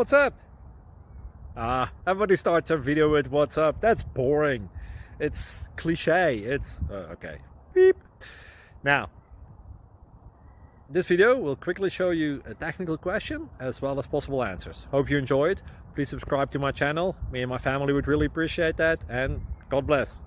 What's up? Everybody starts a video with what's up. That's boring. It's cliche. It's okay. Beep. Now, this video will quickly show you a technical question as well as possible answers. Hope you enjoyed. Please subscribe to my channel. Me and my family would really appreciate that, and God bless.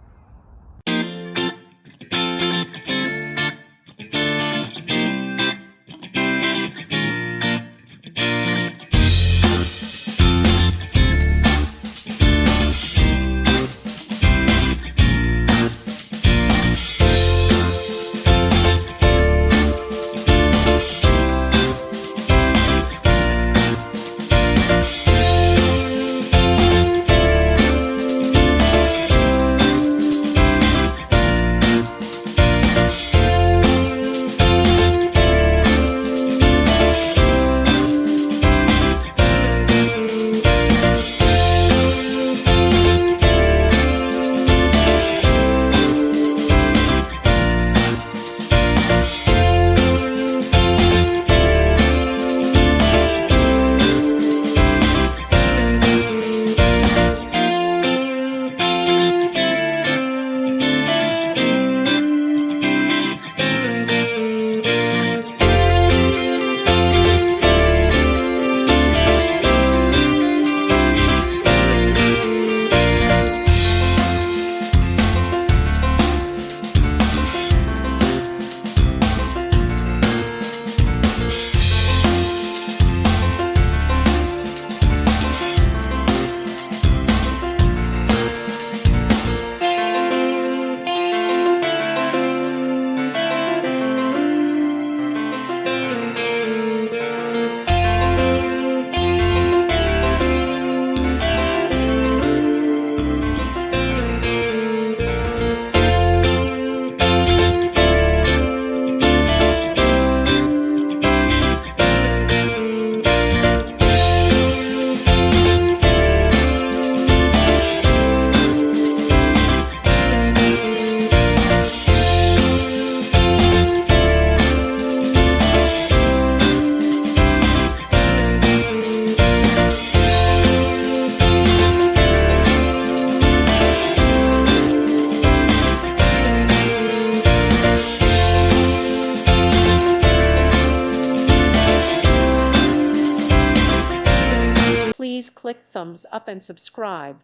Please click thumbs up and subscribe.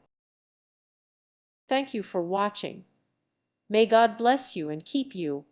Thank you for watching. May God bless you and keep you.